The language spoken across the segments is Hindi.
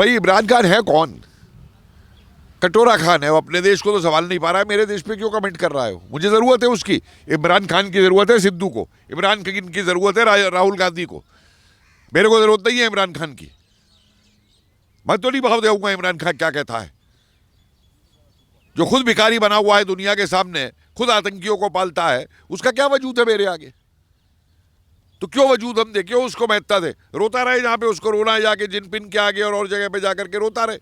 भाई इमरान खान है कौन? कटोरा खान है, वो अपने देश को तो संभाल नहीं पा रहा है, मेरे देश पे क्यों कमेंट कर रहा है? मुझे जरूरत है उसकी। इमरान खान की जरूरत है सिद्धू को, इमरान खान की जरूरत है राहुल गांधी को। मेरे को जरूरत नहीं है इमरान खान की। मैं तो नहीं भाव देऊंगा इमरान खान क्या कहता है, जो खुद भिखारी बना हुआ है दुनिया के सामने, खुद आतंकियों को पालता है, उसका क्या वजूद है मेरे आगे? तो क्यों वजूद हम दे, क्यों उसको महत्ता दे? रोता रहे जहां पे उसको रोना है, जाके जिनपिन के आगे और जगह पे जाकर के रोता रहे।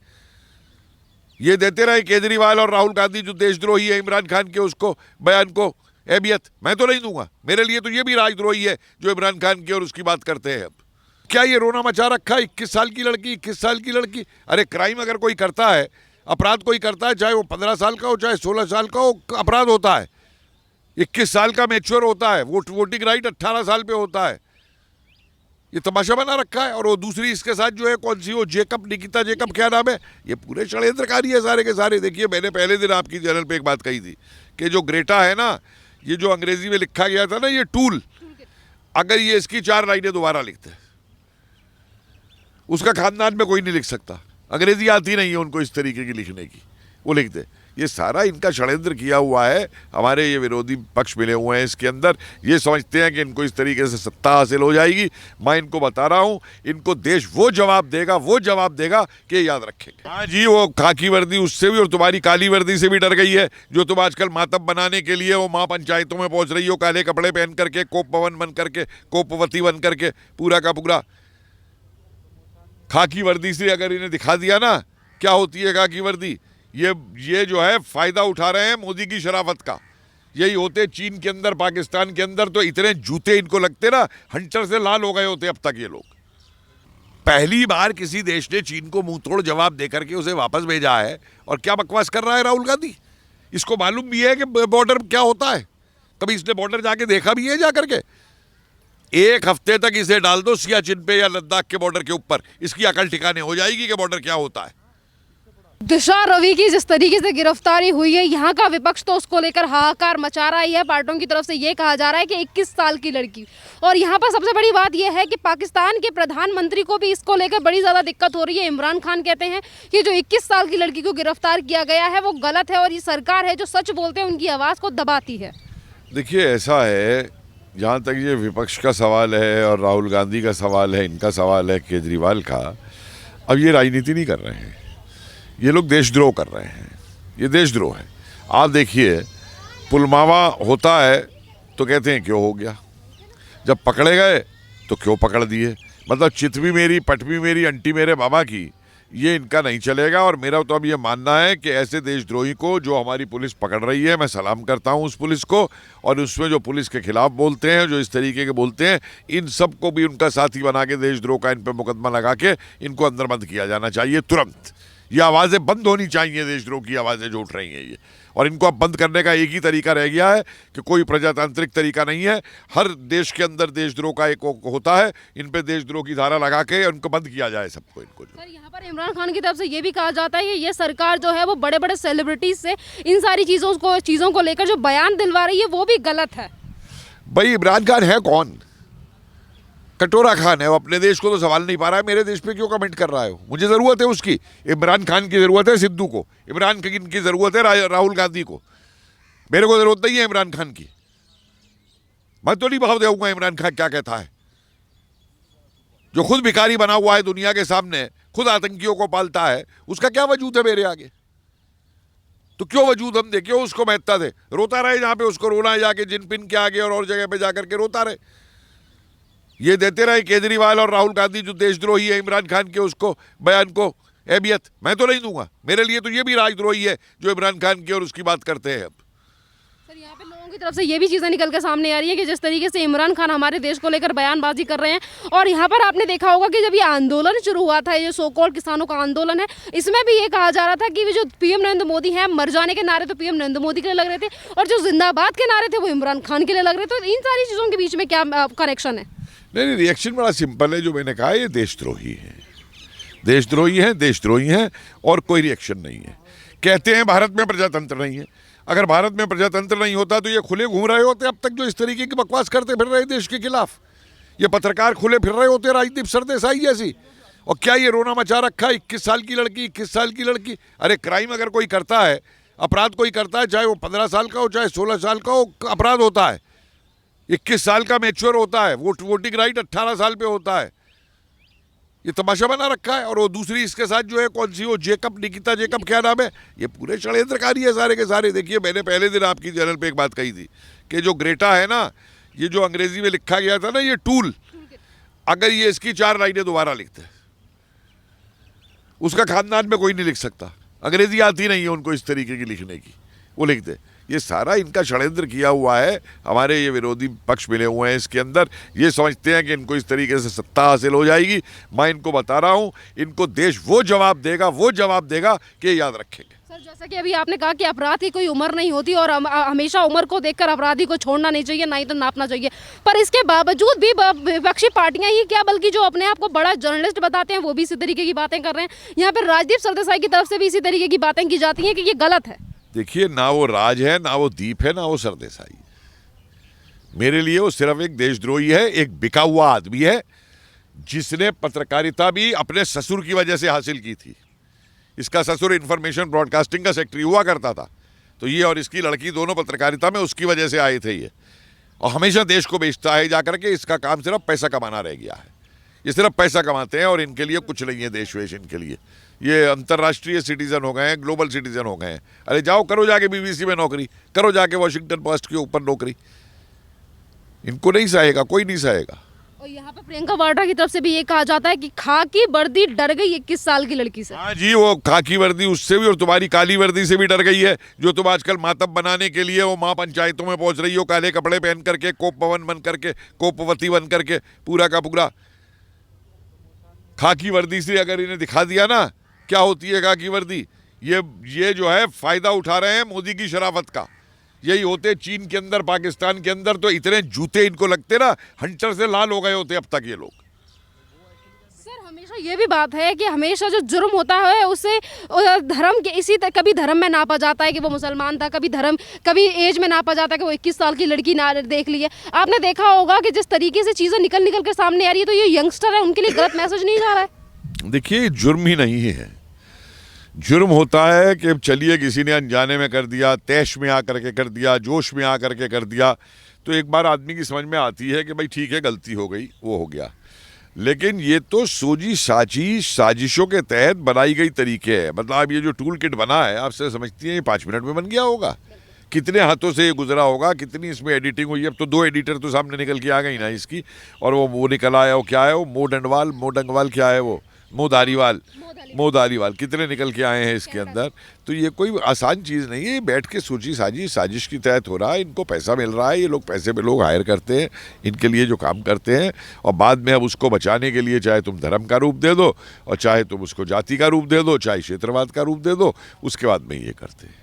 ये देते रहे केजरीवाल और राहुल गांधी जो देशद्रोही है इमरान खान के, उसको बयान को अहमियत। मैं तो नहीं दूंगा। मेरे लिए तो ये भी राजद्रोही है जो इमरान खान की और उसकी बात करते हैं। अब क्या ये रोना मचा रखा है? 21 साल की लड़की, 21 साल की लड़की। अरे क्राइम अगर कोई करता है, अपराध कोई करता है, चाहे वो 15 साल का हो चाहे 16 साल का हो, अपराध होता है। 21 साल का मैच्योर होता है, वोटिंग राइट 18 साल पे होता है। ये तमाशा बना रखा है। और वो दूसरी इसके साथ जो है, कौन सी वो जेकब, निकिता जेकब क्या नाम है, ये पूरे षड्यंत्रकारी है सारे के सारे। देखिए मैंने पहले दिन आपकी चैनल पे एक बात कही थी कि जो ग्रेटा है ना, ये जो अंग्रेजी में लिखा गया था ना, ये टूल, अगर ये इसकी 4 लाइनें दोबारा लिखते हैं, उसका खानदान में कोई नहीं लिख सकता। अंग्रेजी आती नहीं है उनको इस तरीके की लिखने की, वो लिख दे। ये सारा इनका षड्यंत्र किया हुआ है। हमारे ये विरोधी पक्ष मिले हुए हैं इसके अंदर, ये समझते हैं कि इनको इस तरीके से सत्ता हासिल हो जाएगी। मैं इनको बता रहा हूं, इनको देश वो जवाब देगा कि याद रखेंगे। हाँ जी, वो खाकी वर्दी उससे भी और तुम्हारी काली वर्दी से भी डर गई है, जो तुम आजकल मातब बनाने के लिए वो माँ पंचायतों में पहुंच रही हो, काले कपड़े पहन करके, कोप पवन बन करके, कोपवती बन करके, पूरा का पूरा खाकी वर्दी से अगर इन्हें दिखा दिया ना क्या होती है खाकी वर्दी, ये जो है फायदा उठा रहे हैं मोदी की शराफत का। यही होते चीन के अंदर, पाकिस्तान के अंदर तो इतने जूते इनको लगते ना, हंटर से लाल हो गए होते अब तक ये लोग। पहली बार किसी देश ने चीन को मुंह तोड़ जवाब देकर के उसे वापस भेजा है। और क्या बकवास कर रहा है राहुल गांधी? इसको मालूम भी है कि बॉर्डर क्या होता है, कभी इसने बॉर्डर जाके देखा भी है जाकर के? एक हफ्ते तक इसे डाल दो सियाचिन पे या लद्दाख के बॉर्डर के ऊपर, इसकी अकल ठिकाने हो जाएगी कि बॉर्डर क्या होता है। दिशा रवि की जिस तरीके से गिरफ्तारी हुई है, यहाँ का विपक्ष तो उसको लेकर हाहाकार मचा रहा ही है। पार्टियों की तरफ से ये कहा जा रहा है कि 21 साल की लड़की। और यहाँ पर सबसे बड़ी बात यह है कि पाकिस्तान के प्रधानमंत्री को भी इसको लेकर बड़ी ज़्यादा दिक्कत हो रही है। इमरान खान कहते हैं कि जो 21 साल की लड़की को गिरफ्तार किया गया है वो गलत है, और ये सरकार है जो सच बोलते हैं उनकी आवाज़ को दबाती है। देखिए ऐसा है, जहाँ तक ये विपक्ष का सवाल है और राहुल गांधी का सवाल है, इनका सवाल है केजरीवाल का, अब ये राजनीति नहीं कर रहे हैं, ये लोग देशद्रोह कर रहे हैं। ये देशद्रोह है। आप देखिए, पुलवामा होता है तो कहते हैं क्यों हो गया, जब पकड़े गए तो क्यों पकड़ दिए। मतलब चित भी मेरी, पट भी मेरी, अंटी मेरे बाबा की, ये इनका नहीं चलेगा। और मेरा तो अब ये मानना है कि ऐसे देशद्रोही को जो हमारी पुलिस पकड़ रही है, मैं सलाम करता हूँ उस पुलिस को, और उसमें जो पुलिस के खिलाफ बोलते हैं, जो इस तरीके के बोलते हैं, इन सब को भी उनका साथी बना के देशद्रोह का इन पर मुकदमा लगा के इनको अंदर बंद किया जाना चाहिए तुरंत। ये आवाज़ें बंद होनी चाहिए, देशद्रोह की आवाज़ें जो उठ रही हैं ये। और इनको अब बंद करने का एक ही तरीका रह गया है कि कोई प्रजातांत्रिक तरीका नहीं है। हर देश के अंदर देशद्रोह का एक होता है, इन पे देशद्रोह की धारा लगा के उनको बंद किया जाए सबको। इनको सर यहाँ पर इमरान खान की तरफ से ये भी कहा जाता है कि ये सरकार जो है वो बड़े बड़े सेलिब्रिटीज से इन सारी चीज़ों को लेकर जो बयान दिलवा रही है वो भी गलत है। भाई इमरान खान है कौन? कटोरा खान है, वो अपने देश को तो संभाल नहीं पा रहा है, मेरे देश पे क्यों कमेंट कर रहा है? मुझे जरूरत है उसकी। इमरान खान की जरूरत है सिद्धू को, इमरान खान की जरूरत है राहुल गांधी को। मेरे को जरूरत नहीं है इमरान खान की। मैं तो नहीं भाव देऊंगा इमरान खान क्या कहता है, जो खुद भिखारी बना हुआ है दुनिया के सामने, खुद आतंकियों को पालता है, उसका क्या वजूद है मेरे आगे? तो क्यों वजूद हम दे, क्यों उसको महत्ता दे? रोता रहे जहां पे उसको रोना है, जाके जिनपिन के आगे और जगह पे जाकर के रोता रहे। ये देते रहे केजरीवाल और राहुल गांधी जो देशद्रोही है इमरान खान के, उसको बयान को अहमियत। मैं तो नहीं दूंगा। मेरे लिए तो ये भी राजद्रोही है जो इमरान खान की और उसकी बात करते हैं। अब सर यहाँ पे लोगों की तरफ से ये भी चीज़ें निकल कर सामने आ रही है कि जिस तरीके से इमरान खान हमारे देश को लेकर बयानबाजी कर रहे हैं। और यहाँ पर आपने देखा होगा कि जब ये आंदोलन शुरू हुआ था, ये सो कॉल्ड किसानों का आंदोलन है, इसमें भी ये कहा जा रहा था कि जो पीएम नरेंद्र मोदी हैं, मर जाने के नारे तो पीएम नरेंद्र मोदी के लिए लग रहे थे, और जो जिंदाबाद के नारे थे वो इमरान खान के लिए लग रहे थे। तो इन सारी चीज़ों के बीच में क्या कनेक्शन है? नहीं, रिएक्शन बड़ा सिंपल है। जो मैंने कहा, ये देशद्रोही है, देशद्रोही हैं और कोई रिएक्शन नहीं है। कहते हैं भारत में प्रजातंत्र नहीं है। अगर भारत में प्रजातंत्र नहीं होता तो ये खुले घूम रहे होते अब तक, जो इस तरीके की बकवास करते फिर रहे देश के खिलाफ। ये पत्रकार खुले फिर रहे होते, राजदीप सरदेसाई जैसी, और क्या ये रोना मचा रखा है? 21 साल की लड़की, 21 साल की लड़की। अरे क्राइम अगर कोई करता है, अपराध कोई करता है, चाहे वो 15 साल का हो चाहे 16 साल का हो, अपराध होता है। 21 साल का मैच्योर होता है, वोटिंग राइट 18 साल पे होता है। ये तमाशा बना रखा है। और वो दूसरी इसके साथ जो है, कौन सी वो जेकब, निकिता जेकब क्या नाम है, ये पूरे षड्यंत्रकारी है सारे के सारे। देखिए मैंने पहले दिन आपकी चैनल पे एक बात कही थी कि जो ग्रेटा है ना, ये जो अंग्रेजी में लिखा गया था ना, ये टूल, अगर ये इसकी 4 लाइनें दोबारा लिखते हैं, उसका खानदान में कोई नहीं लिख सकता। अंग्रेजी आती नहीं है उनको इस तरीके की लिखने की, वो लिखते। ये सारा इनका षड्यंत्र किया हुआ है। हमारे ये विरोधी पक्ष मिले हुए हैं इसके अंदर, ये समझते हैं कि इनको इस तरीके से सत्ता हासिल हो जाएगी। मैं इनको बता रहा हूँ, इनको देश वो जवाब देगा कि याद रखेंगे। सर, जैसा कि अभी आपने कहा कि अपराध की कोई उम्र नहीं होती और हमेशा उम्र को देखकर अपराधी को छोड़ना नहीं चाहिए, ना ही तो नापना चाहिए। पर इसके बावजूद भी विपक्षी पार्टियां ही क्या, बल्कि जो अपने आप को बड़ा जर्नलिस्ट बताते हैं वो भी इसी तरीके की बातें कर रहे हैं। यहाँ पर राजदीप सरदेसाई की तरफ से भी इसी तरीके की बातें की जाती हैं कि ये गलत है। देखिए, ना वो राज है, ना वो दीप है, ना वो सरदेसाई। मेरे लिए वो सिर्फ एक देशद्रोही है, एक बिका हुआ आदमी है, जिसने पत्रकारिता भी अपने ससुर की वजह से हासिल की थी। इसका ससुर इंफॉर्मेशन ब्रॉडकास्टिंग का सेक्रेटरी हुआ करता था, तो ये और इसकी लड़की दोनों पत्रकारिता में उसकी वजह से आए थे ये। और हमेशा देश को बेचता है जाकर के। इसका काम सिर्फ पैसा कमाना रह गया है। ये सिर्फ पैसा कमाते हैं और इनके लिए कुछ नहीं है देश वेश इनके लिए। ये अंतर्राष्ट्रीय सिटीजन हो गए हैं, ग्लोबल सिटीजन हो गए हैं। अरे जाओ, करो जाके BBC में नौकरी, करो जाके वॉशिंगटन पोस्ट के ऊपर नौकरी। इनको नहीं सहेगा, कोई नहीं सहेगा। और यहाँ पे प्रियंका वाड्रा की तरफ से भी ये कहा जाता है कि खाकी वर्दी डर गई 21 साल की लड़की से। हाँ जी, वो खाकी वर्दी उससे भी और तुम्हारी काली वर्दी से भी डर गई है, जो तुम आजकल मातब बनाने के लिए वो माँ पंचायतों में पहुंच रही हो, काले कपड़े पहन करके, कोप भवन बन करके, कोपवती बन करके, पूरा का पूरा खाकी वर्दी से अगर इन्हें दिखा दिया ना क्या होती है खाकी वर्दी। ये जो है फायदा उठा रहे हैं मोदी की शराफत का। यही होते चीन के अंदर, पाकिस्तान के अंदर, तो इतने जूते इनको लगते ना, हंटर से लाल हो गए होते अब तक ये लोग। सर, हमेशा ये भी बात है कि हमेशा जो जुर्म होता है उसे धर्म के कभी धर्म में नापा जाता है कि वो मुसलमान था, कभी एज में नापा जाता है कि वो 21 साल की लड़की ना देख ली है। आपने देखा होगा कि जिस तरीके से चीज़ें निकल कर सामने आ रही है, तो ये यंगस्टर है, उनके लिए गलत मैसेज नहीं जा रहा है। देखिए, जुर्म ही नहीं है। जुर्म होता है कि चलिए किसी ने अनजाने में कर दिया, तैश में आकर के कर दिया, जोश में आकर के कर दिया, तो एक बार आदमी की समझ में आती है कि भाई ठीक है, गलती हो गई, वो हो गया। लेकिन ये तो सोजी साजी साजिशों के तहत बनाई गई तरीके है। मतलब अब ये जो टूल किट बना है, आपसे समझती हैं ये 5 मिनट में बन गया होगा? कितने हाथों से ये गुजरा होगा, कितनी इसमें एडिटिंग हुई है। अब तो 2 एडिटर तो सामने निकल के आ गई ना इसकी, और वो निकल आया, वो क्या है, वो मोडंगवाल क्या है, वो मोदारीवाल कितने निकल के आए हैं इसके अंदर। तो ये कोई आसान चीज़ नहीं है। ये बैठ के सोची साजी साजिश की तहत हो रहा है। इनको पैसा मिल रहा है, ये लोग पैसे पे लोग हायर करते हैं इनके लिए जो काम करते हैं, और बाद में अब उसको बचाने के लिए चाहे तुम धर्म का रूप दे दो, और चाहे तुम उसको जाति का रूप दे दो, चाहे क्षेत्रवाद का रूप दे दो, उसके बाद में ये करते हैं।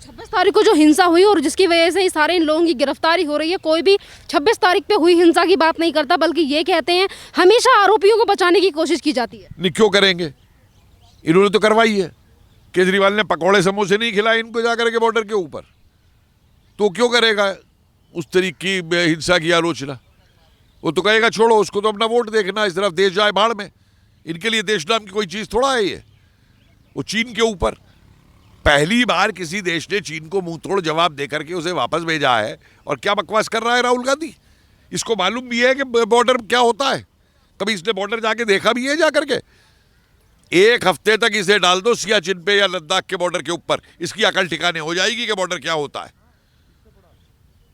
26 तारीख को जो हिंसा हुई और जिसकी वजह से सारे इन लोगों की गिरफ्तारी हो रही है, कोई भी 26 तारीख पे हुई हिंसा की बात नहीं करता, बल्कि ये कहते हैं हमेशा आरोपियों को बचाने की कोशिश की जाती है। नहीं, क्यों करेंगे? इन्होंने तो करवाई है। केजरीवाल ने पकौड़े समोसे नहीं खिलाए इनको जाकर के बॉर्डर के ऊपर, तो क्यों करेगा उस तरीके की हिंसा की आलोचना? वो तो कहेगा छोड़ो, उसको तो अपना वोट देखना, इस तरफ देश जाए भाड़ में। इनके लिए देश नाम की कोई चीज़ थोड़ा है ये। वो चीन के ऊपर पहली बार किसी देश ने चीन को मुंह तोड़ जवाब देकर के उसे वापस भेजा है। और क्या बकवास कर रहा है राहुल गांधी? इसको मालूम भी है कि बॉर्डर क्या होता है? कभी इसने बॉर्डर जाके देखा भी है जाकर के? 1 हफ्ते तक इसे डाल दो सियाचिन पे या लद्दाख के बॉर्डर के ऊपर, इसकी अकल ठिकाने हो जाएगी कि बॉर्डर क्या होता है।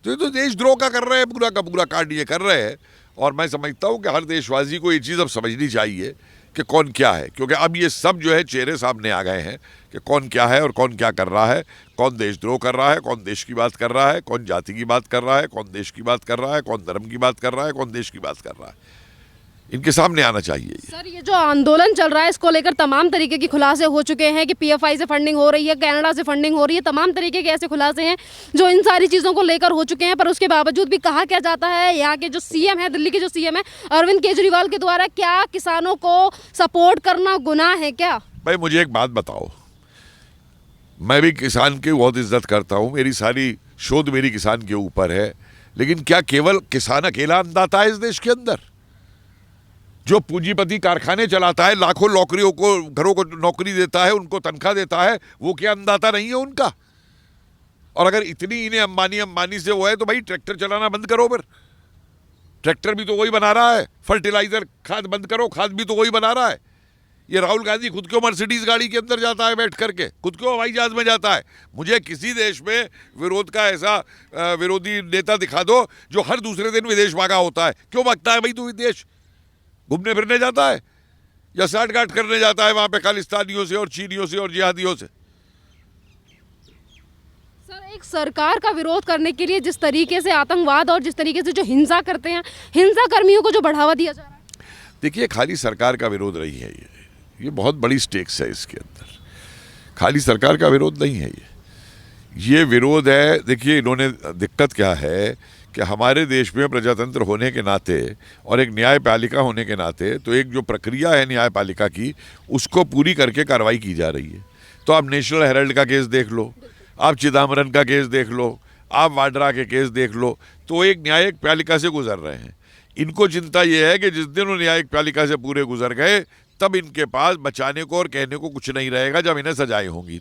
तो ये तो देशद्रोह का कर रहे हैं, पूरा का पूरा कांड ये कर रहे हैं। और मैं समझता हूँ कि हर देशवासी को ये चीज़ अब समझनी चाहिए कि कौन क्या है, क्योंकि अब ये सब जो है चेहरे सामने आ गए हैं कि कौन क्या है और कौन क्या कर रहा है, कौन देशद्रोह कर रहा है, कौन देश की बात कर रहा है, कौन जाति की बात कर रहा है, कौन देश की बात कर रहा है, कौन धर्म की बात कर रहा है, कौन देश की बात कर रहा है। इनके सामने आना चाहिए। सर, ये जो आंदोलन चल रहा है, इसको लेकर तमाम तरीके की खुलासे हो चुके हैं कि PFI से फंडिंग हो रही है, कनाडा से फंडिंग हो रही है, तमाम तरीके के ऐसे खुलासे हैं जो इन सारी चीज़ों को लेकर हो चुके हैं। पर उसके बावजूद भी कहा क्या जाता है, यहाँ के जो CM है, दिल्ली के जो CM है अरविंद केजरीवाल के द्वारा, क्या किसानों को सपोर्ट करना गुनाह है क्या? भाई मुझे एक बात बताओ, मैं भी किसान की बहुत इज्जत करता हूँ, मेरी सारी शोध मेरी किसान के ऊपर है, लेकिन क्या केवल किसान अकेला अन्नदाता है इस देश के अंदर? जो पूंजीपति कारखाने चलाता है, लाखों नौकरियों को, घरों को नौकरी देता है, उनको तनख्वाह देता है, वो क्या अन्नदाता नहीं है उनका? और अगर इतनी इन्हें अंबानी से वो है तो भाई ट्रैक्टर चलाना बंद करो। फिर ट्रैक्टर भी तो वही बना रहा है, फर्टिलाइजर खाद बंद करो, खाद भी तो वही बना रहा है। ये राहुल गांधी खुद क्यों मर्सिडीज गाड़ी के अंदर जाता है बैठ करके, खुद क्यों हवाई जहाज में जाता है? मुझे किसी देश में विरोध का ऐसा विरोधी नेता दिखा दो जो हर दूसरे दिन विदेश भागा होता है। क्यों भागता है भाई तू विदेश? घूमने फिरने जाता है या साठ गांठ करने जाता है वहां पे खालिस्तानियों से और चीनियों से और जिहादियों से? सर, एक सरकार का विरोध करने के लिए जिस तरीके से आतंकवाद और जिस तरीके से जो हिंसा करते हैं, हिंसा कर्मियों को जो बढ़ावा दिया जा रहा है। देखिए, खाली सरकार का विरोध नहीं है ये बहुत बड़ी स्टेक्स है इसके अंदर। खाली सरकार का विरोध नहीं है ये विरोध है। देखिए, इन्होंने दिक्कत क्या है कि हमारे देश में प्रजातंत्र होने के नाते और एक न्यायपालिका होने के नाते तो एक जो प्रक्रिया है न्यायपालिका की, उसको पूरी करके कार्रवाई की जा रही है। तो आप नेशनल हेराल्ड का केस देख लो, आप चिदम्बरम का केस देख लो, आप वाड्रा के केस देख लो, तो एक न्यायिक पालिका से गुजर रहे हैं। इनको चिंता ये है कि जिस दिन वो न्यायिक पालिका से पूरे गुजर गए तब इनके पास बचाने को और कहने को कुछ नहीं रहेगा, जब इन्हें सजाएं होंगी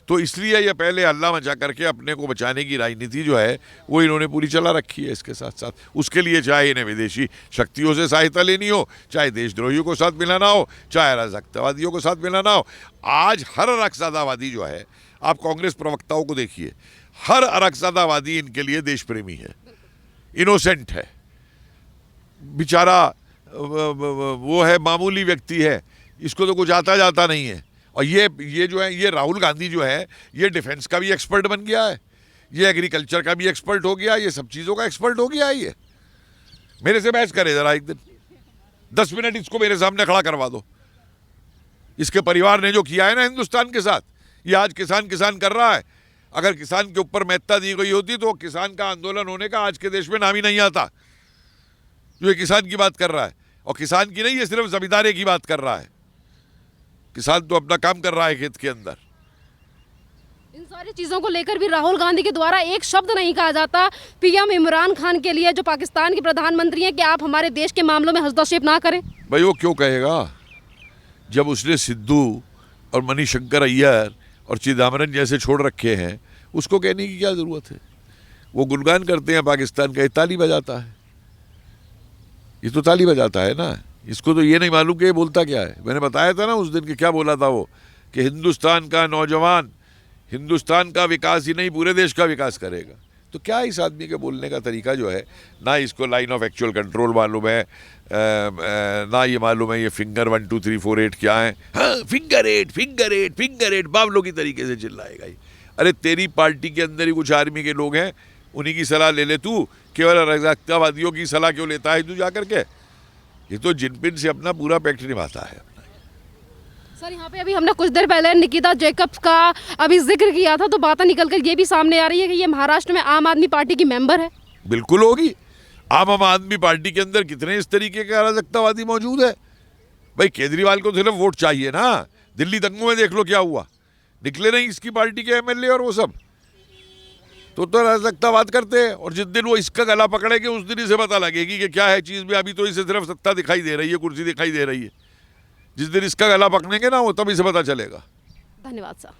तो इसलिए ये पहले हल्ला मचा करके अपने को बचाने की राजनीति जो है वो इन्होंने पूरी चला रखी है। इसके साथ साथ उसके लिए चाहे इन्हें विदेशी शक्तियों से सहायता लेनी हो, चाहे देशद्रोहियों को साथ मिलाना हो, चाहे अराजकतावादियों को साथ मिलाना हो। आज हर अराजकतावादी जो है, आप कांग्रेस प्रवक्ताओं को देखिए, हर अराजकतावादी इनके लिए देश प्रेमी है, इनोसेंट है, बेचारा वो है, मामूली व्यक्ति है, इसको तो कुछ आता जाता नहीं है। और ये जो है, ये राहुल गांधी जो है, ये डिफेंस का भी एक्सपर्ट बन गया है, ये एग्रीकल्चर का भी एक्सपर्ट हो गया, ये सब चीज़ों का एक्सपर्ट हो गया है। ये मेरे से बहस करे जरा एक दिन, 10 मिनट इसको मेरे सामने खड़ा करवा दो। इसके परिवार ने जो किया है ना हिंदुस्तान के साथ, ये आज किसान कर रहा है। अगर किसान के ऊपर महत्ता दी गई होती तो किसान का आंदोलन होने का आज के देश में नाम ही नहीं आता। जो ये किसान की बात कर रहा है, और किसान की नहीं, ये सिर्फ जमींदारे की बात कर रहा है। किसान तो अपना काम कर रहा है खेत के अंदर। इन सारी चीज़ों को लेकर भी राहुल गांधी के द्वारा एक शब्द नहीं कहा जाता पीएम इमरान खान के लिए, जो पाकिस्तान के प्रधानमंत्री हैं, कि आप हमारे देश के मामलों में हस्तक्षेप ना करें। भाई वो क्यों कहेगा जब उसने सिद्धू और मणिशंकर अय्यर और चिदम्बरम जैसे छोड़ रखे हैं? उसको कहने की क्या जरूरत है? वो गुणगान करते हैं पाकिस्तान का, ये ताली बजाता है, ये तो ताली बजाता है ना। इसको तो ये नहीं मालूम कि ये बोलता क्या है। मैंने बताया था ना उस दिन कि क्या बोला था वो, कि हिंदुस्तान का नौजवान हिंदुस्तान का विकास ही नहीं पूरे देश का विकास करेगा। तो क्या इस आदमी के बोलने का तरीका जो है, ना इसको लाइन ऑफ एक्चुअल कंट्रोल मालूम है, ना ये मालूम है ये फिंगर 1 2 3 4 8 क्या है। हाँ, फिंगर 8 बावलों की तरीके से चिल्लाएगा ये। अरे तेरी पार्टी के अंदर ही कुछ आर्मी के लोग हैं, उन्हीं की सलाह ले ले तू। केवल अराजकतावादियों की सलाह क्यों लेता है तू जा करके? ये तो जिनपिन से अपना पूरा पैक्ट निभाता है। सर, यहाँ पे अभी हमने कुछ देर पहले निकिता जैकब्स का अभी जिक्र किया था, तो बातें निकलकर ये भी सामने आ रही है कि ये महाराष्ट्र में आम आदमी पार्टी की मेंबर है। बिल्कुल होगी। आम आदमी पार्टी के अंदर कितने इस तरीके के अराजकतावादी मौजूद है? भाई केजरीवाल को सिर्फ वोट चाहिए ना। दिल्ली दंगों में देख लो क्या हुआ, निकले नहीं इसकी पार्टी के एमएलए और वो सब, तो अराजकतावाद करते हैं। और जिस दिन वो इसका गला पकड़ेंगे उस दिन इसे पता लगेगी कि क्या है चीज़ में। अभी तो इसे सिर्फ सत्ता दिखाई दे रही है, कुर्सी दिखाई दे रही है। जिस दिन इसका गला पकड़ेंगे ना वो, तब इसे पता चलेगा। धन्यवाद सर।